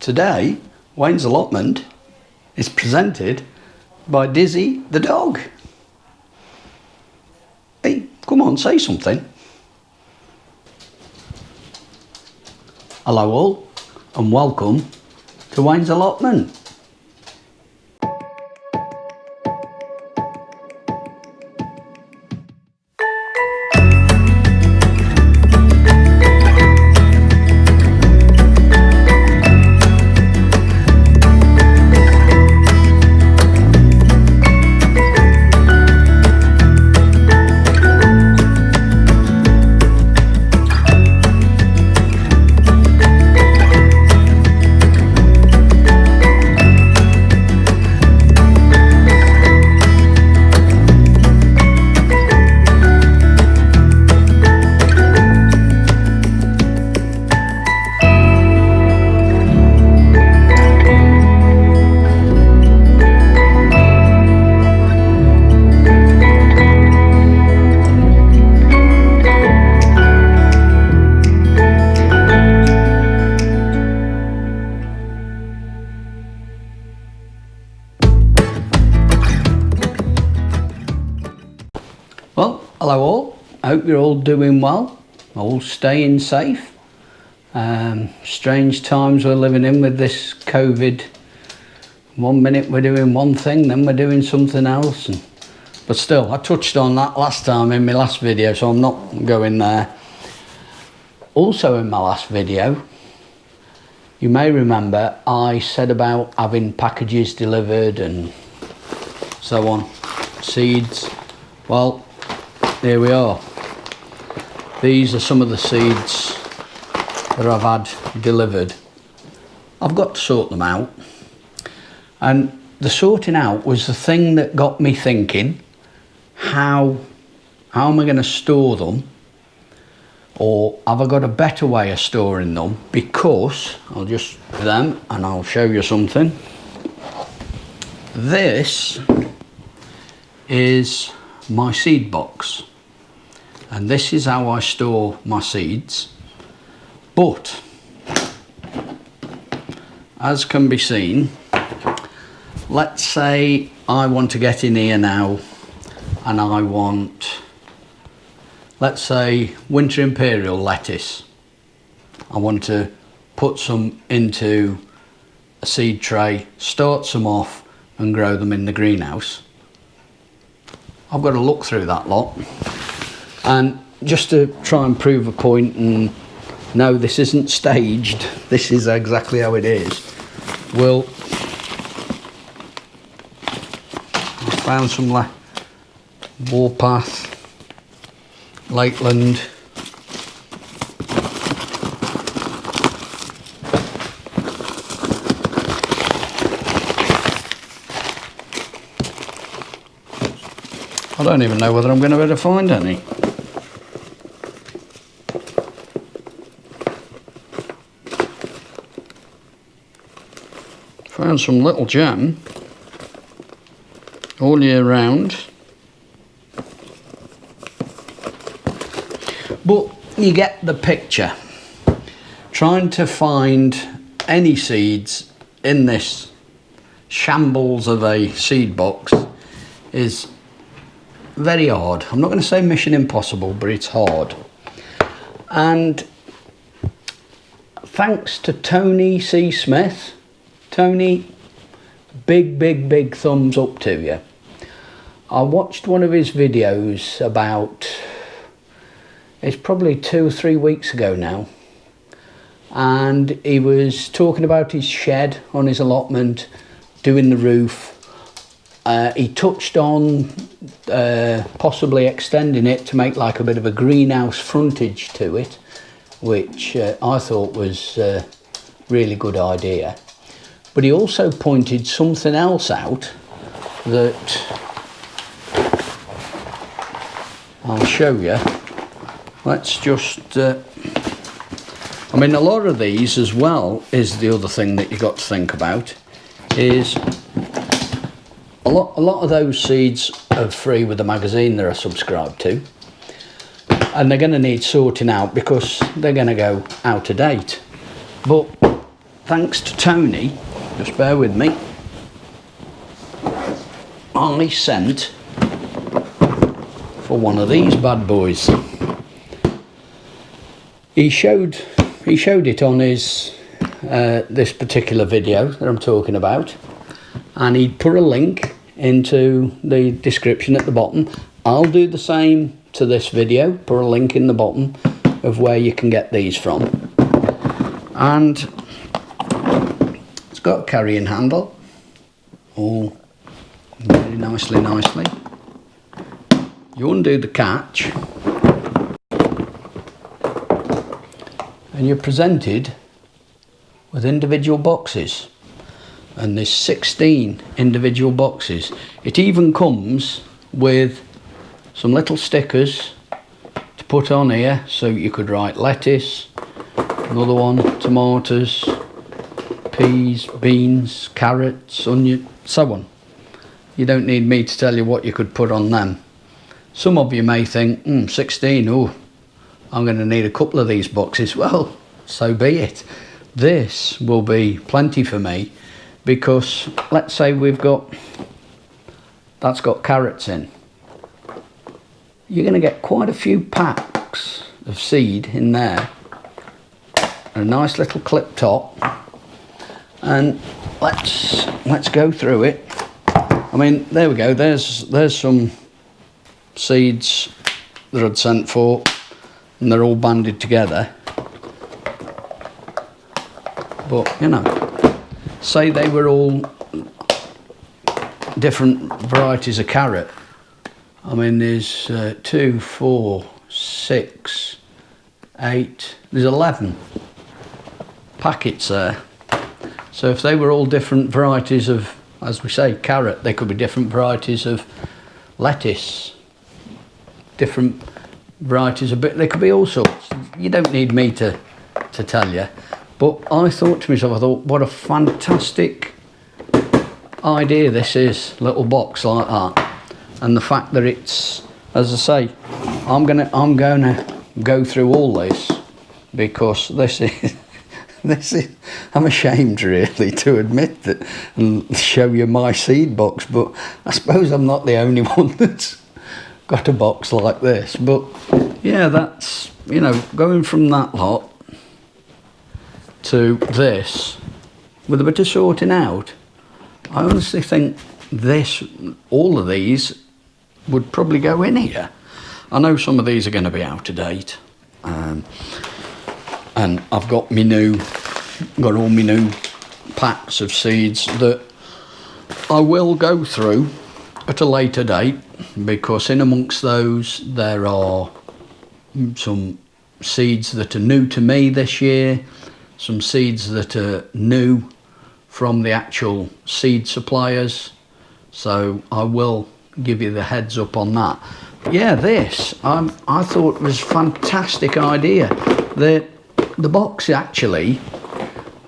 Today, Wayne's Allotment is presented by Dizzy the dog. Hey, come on, say something. Hello all, and welcome to Wayne's Allotment. Well, hello all, I hope you're all doing well, all staying safe. Strange times we're living in with this COVID. 1 minute we're doing one thing, then we're doing something else. But still, I touched on that last time in my last video, so I'm not going there. Also in my last video, you may remember I said about having packages delivered and so on, seeds. Well, here we are. These are some of the seeds that I've had delivered. I've got to sort them out, and the sorting out was the thing that got me thinking, how am I going to store them, or have I got a better way of storing them? Because I'll just do them and I'll show you something. This is my seed box, and this is how I store my seeds. But as can be seen, let's say I want to get in here now and I want, let's say, winter imperial lettuce. I want to put some into a seed tray, start some off and grow them in the greenhouse. I've got to look through that lot, and just to try and prove a point, and no, this isn't staged, this is exactly how it is. I found some Warpath, Lakeland, I don't even know whether I'm going to be able to find any. Found some little jam all year round. But you get the picture. Trying to find any seeds in this shambles of a seed box is very hard. I'm not going to say mission impossible, but it's hard. And thanks to Tony C. Smith, Tony, big thumbs up to you. I watched one of his videos about, it's probably 2 or 3 weeks ago now, and he was talking about his shed on his allotment, doing the roof. He touched on possibly extending it to make like a bit of a greenhouse frontage to it, which I thought was a really good idea. But he also pointed something else out that I'll show you. Let's just, I mean, a lot of these as well is the other thing that you got to think about, is a lot of those seeds are free with the magazine that I subscribe to, and they're going to need sorting out because they're going to go out of date. But thanks to Tony, just bear with me, I sent for one of these bad boys. He showed it on his this particular video that I'm talking about, and he'd put a link into the description at the bottom. I'll do the same to this video, put a link in the bottom of where you can get these from. And it's got a carrying handle, all very nicely. You undo the catch and you're presented with individual boxes, and there's 16 individual boxes. It even comes with some little stickers to put on here, so you could write lettuce, another one, tomatoes, peas, beans, carrots, onion, so on. You don't need me to tell you what you could put on them. Some of you may think, 16, oh, I'm going to need a couple of these boxes. Well, so be it. This will be plenty for me, because let's say that's got carrots in. You're going to get quite a few packs of seed in there, a nice little clip top, and let's go through it. I mean, there we go, there's some seeds that I'd sent for, and they're all banded together. But you know, say they were all different varieties of carrot. I mean, there's 2, 4, 6, 8, there's 11 packets there. So if they were all different varieties of, as we say, carrot, they could be different varieties of lettuce, different varieties of, they could be all sorts. You don't need me to tell you. But I thought to myself, what a fantastic idea this is, little box like that. And the fact that it's, as I say, I'm gonna go through all this, because this is I'm ashamed really to admit that and show you my seed box, but I suppose I'm not the only one that's got a box like this. But yeah, that's, you know, going from that lot to this with a bit of sorting out, I honestly think all of these would probably go in here. I know some of these are going to be out of date, and I've got all my new packs of seeds that I will go through at a later date, because in amongst those there are some seeds that are new to me this year, some seeds that are new from the actual seed suppliers, so I will give you the heads up on that. But yeah, this I thought was a fantastic idea. The box actually,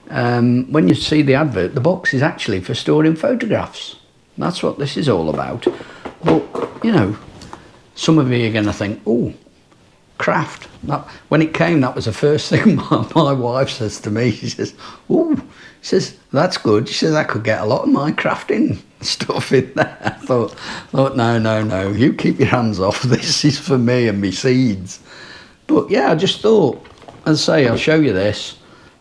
when you see the advert, the box is actually for storing photographs. That's what this is all about. But you know, some of you are going to think, oh, craft. When it came, that was the first thing my wife says to me. She says, oh, she says, that's good. She says, I could get a lot of my crafting stuff in there. I thought, no, you keep your hands off. This is for me and me seeds. But yeah, I just thought, as I say, I'll show you this.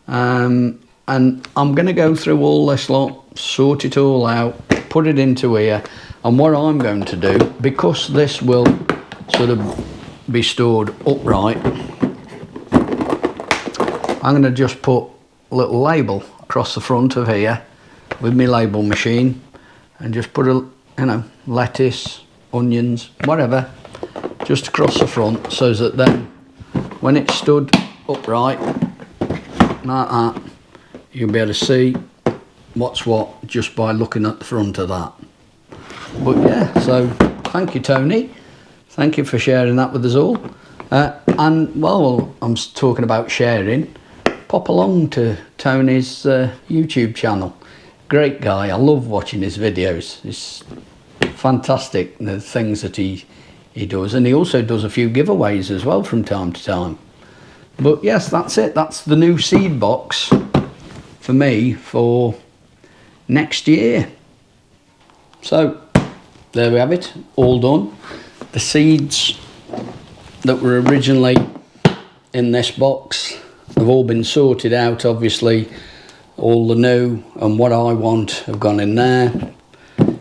And I'm going to go through all this lot, sort it all out, put it into here. And what I'm going to do, because this will sort of be stored upright, I'm going to just put a little label across the front of here with my label machine, and just put a, you know, lettuce, onions, whatever, just across the front, so that then when it's stood upright like that, you'll be able to see what's what just by looking at the front of that. But yeah, so thank you, Tony. Thank you for sharing that with us all. And while I'm talking about sharing, pop along to Tony's YouTube channel. Great guy. I love watching his videos. It's fantastic, the things that he does. And he also does a few giveaways as well from time to time. But yes, that's it. That's the new seed box for me for next year. So there we have it, all done. The seeds that were originally in this box have all been sorted out. Obviously all the new and what I want have gone in there.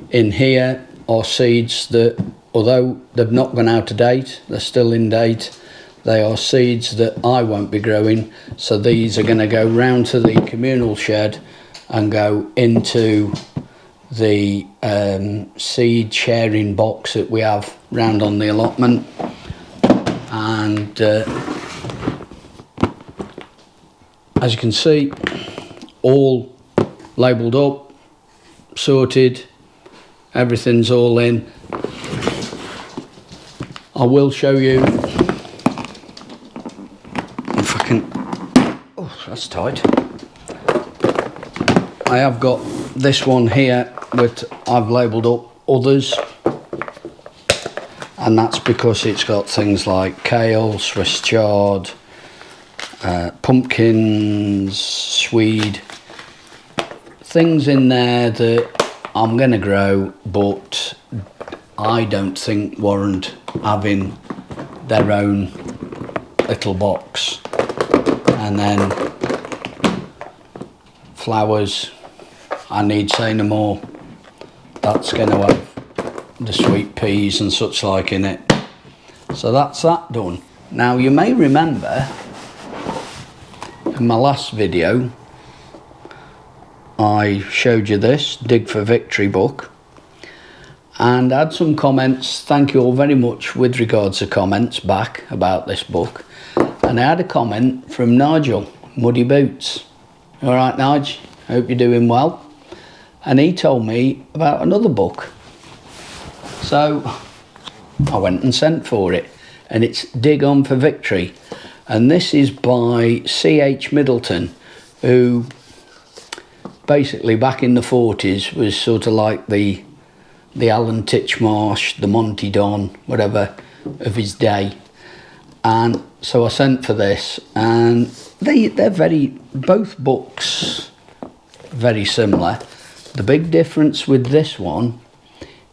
In here are seeds that, although they've not gone out of date, they're still in date. They are seeds that I won't be growing, so these are going to go round to the communal shed and go into the seed sharing box that we have round on the allotment. And as you can see, all labelled up, sorted, everything's all in. I will show you if I can. Oh, that's tight. I have got this one here that I've labelled up others, and that's because it's got things like kale, Swiss chard, pumpkins, swede, things in there that I'm going to grow, but I don't think warrant having their own little box. And then flowers, I need say no more. That's going to have the sweet peas and such like in it. So that's that done. Now you may remember in my last video I showed you this Dig for Victory book and had some comments. Thank you all very much with regards to comments back about this book. And I had a comment from Nigel, Muddy Boots. All right, Nige, hope you're doing well. And he told me about another book. So I went and sent for it, and it's Dig On for Victory. And this is by C.H. Middleton, who basically back in the 40s was sort of like the Alan Titchmarsh, the Monty Don, whatever, of his day. And so I sent for this, and they're both books very similar. The big difference with this one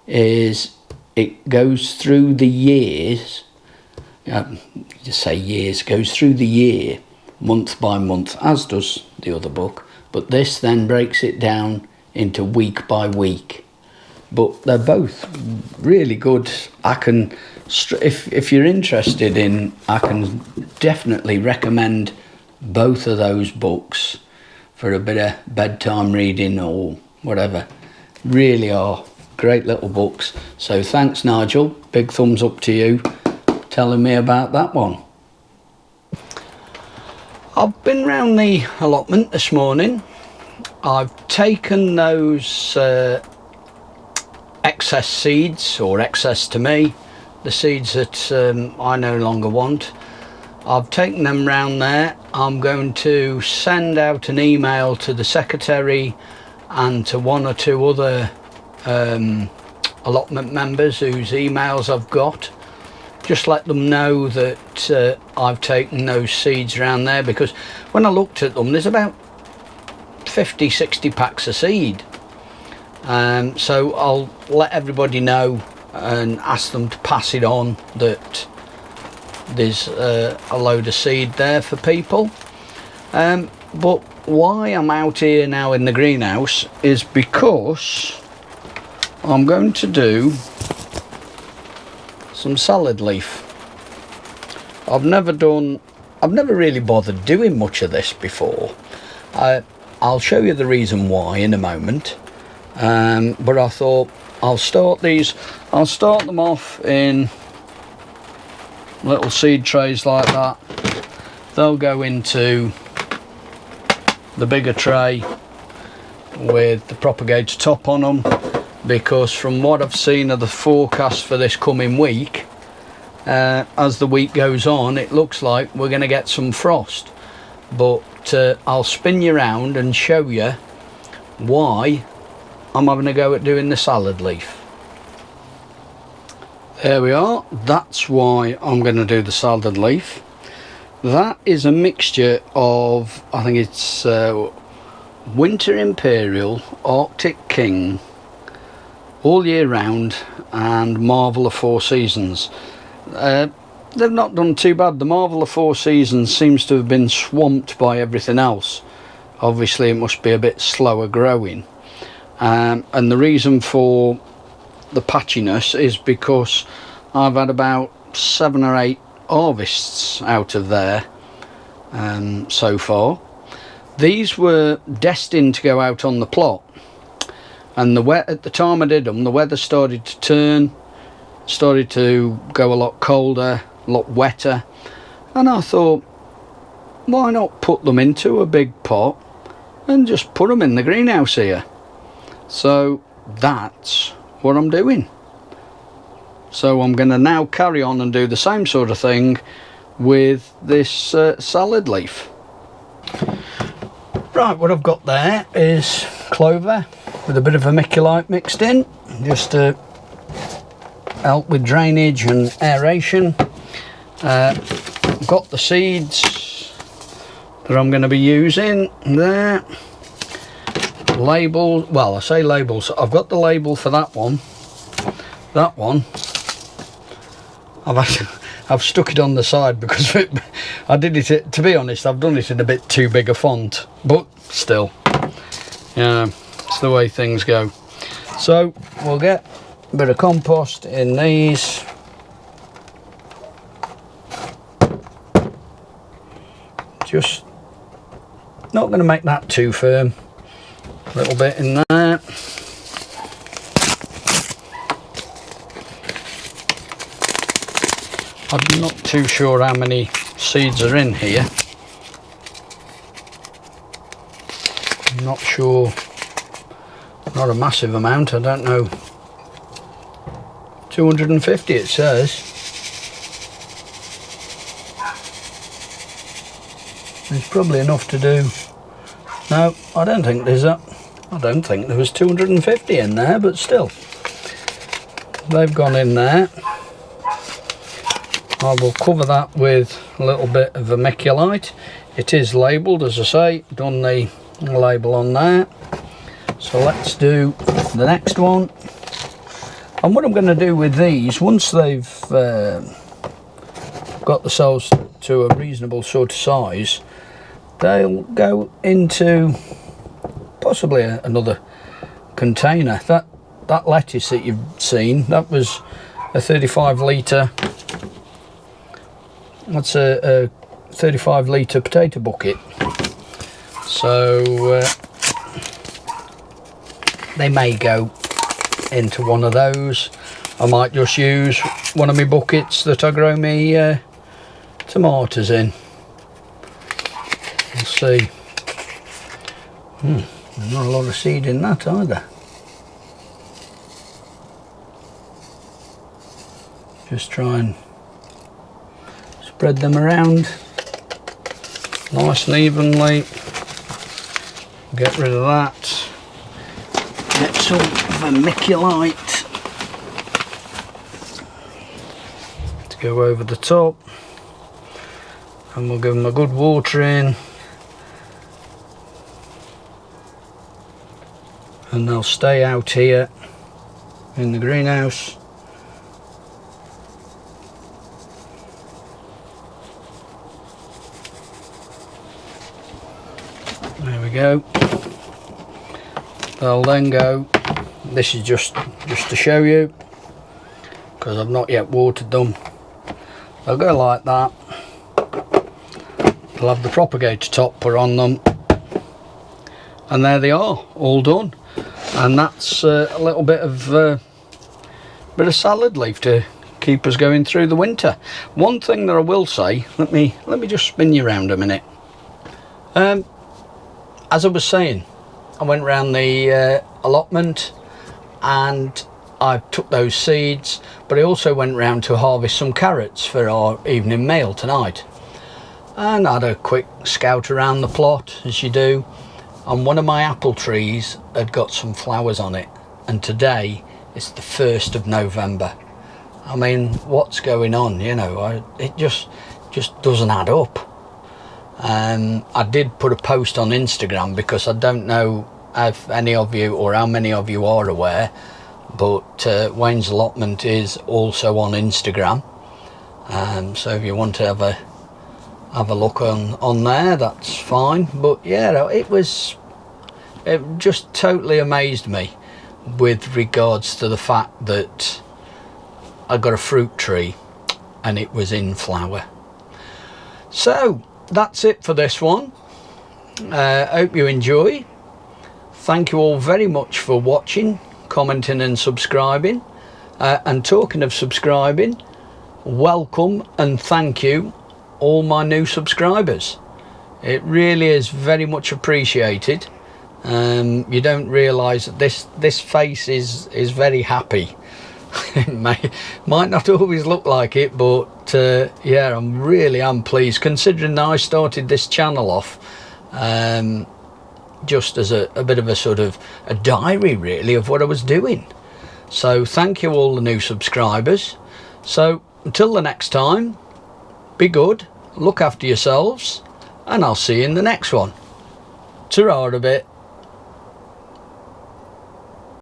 is it goes through the years, just say years, goes through the year month by month, as does the other book, but this then breaks it down into week by week. But they're both really good. I can, if you're interested in, I can definitely recommend both of those books for a bit of bedtime reading or whatever. Really are great little books. So thanks, Nigel, big thumbs up to you telling me about that one. I've been round the allotment this morning. I've taken those excess seeds, or excess to me, the seeds that I no longer want. I've taken them round there. I'm going to send out an email to the secretary and to one or two other allotment members whose emails I've got. Just let them know that I've taken those seeds around there, because when I looked at them, there's about 50-60 packs of seed. So I'll let everybody know and ask them to pass it on that there's a load of seed there for people. But why I'm out here now in the greenhouse is because I'm going to do some salad leaf. I've never really bothered doing much of this before. I'll show you the reason why in a moment. But I thought I'll start them off in little seed trays like that. They'll go into the bigger tray with the propagator top on them, because from what I've seen of the forecast for this coming week, as the week goes on, it looks like we're going to get some frost. But I'll spin you around and show you why I'm having a go at doing the salad leaf. There we are. That's why I'm going to do the salad leaf. That is a mixture of, I think it's Winter Imperial, Arctic King, all year round, and Marvel of Four Seasons. They've not done too bad. The Marvel of Four Seasons seems to have been swamped by everything else. Obviously it must be a bit slower growing, and the reason for the patchiness is because I've had about 7 or 8 harvests out of there so far. These were destined to go out on the plot, and at the time I did them, the weather started to turn, started to go a lot colder, a lot wetter, and I thought, why not put them into a big pot and just put them in the greenhouse here. So that's what I'm doing. So I'm going to now carry on and do the same sort of thing with this salad leaf. Right, what I've got there is clover with a bit of vermiculite mixed in, just to help with drainage and aeration. I've got the seeds that I'm going to be using there. Labels, well, I say labels, I've got the label for that one. That one, I've stuck it on the side because I did it, to be honest, I've done it in a bit too big a font, but still, yeah, it's the way things go. So we'll get a bit of compost in these. Just not going to make that too firm. A little bit in there. I'm not too sure how many seeds are in here. I'm not sure. Not a massive amount, I don't know. 250 it says. There's probably enough to do. No, I don't think there's that. I don't think there was 250 in there, but still. They've gone in there. I will cover that with a little bit of vermiculite. It is labelled, as I say, done the label on there. So let's do the next one. And what I'm going to do with these, once they've got themselves to a reasonable sort of size, they'll go into possibly another container. That lettuce that you've seen, that was a 35 litre. That's a 35 litre potato bucket. So they may go into one of those. I might just use one of my buckets that I grow me tomatoes in. We'll see. There's not a lot of seed in that either. Just try and spread them around nice and evenly. Get rid of that. Get some vermiculite to go over the top, and we'll give them a good watering, and they'll stay out here in the greenhouse. There we go. They'll then go, this is just to show you, because I've not yet watered them. They'll go like that. They'll have the propagator top put on them, and there they are, all done. And that's a little bit of salad leaf to keep us going through the winter. One thing that I will say, let me just spin you around a minute. As I was saying, I went round the allotment and I took those seeds, but I also went round to harvest some carrots for our evening meal tonight. And I had a quick scout around the plot, as you do, and one of my apple trees had got some flowers on it, and today is the 1st of November. I mean, what's going on, you know? It just doesn't add up. I did put a post on Instagram, because I don't know if any of you or how many of you are aware, but Wayne's Allotment is also on Instagram. So if you want to have a look on there, that's fine. But yeah, it just totally amazed me with regards to the fact that I got a fruit tree and it was in flower. So that's it for this one. Hope you enjoy. Thank you all very much for watching, commenting and subscribing. And talking of subscribing, welcome and thank you all my new subscribers. It really is very much appreciated. You don't realise that this face is very happy. It might not always look like it, but yeah, I'm pleased, considering that I started this channel off just as a bit of a sort of a diary really of what I was doing. So thank you all the new subscribers. So until the next time, be good, look after yourselves, and I'll see you in the next one. Ta-ra a bit.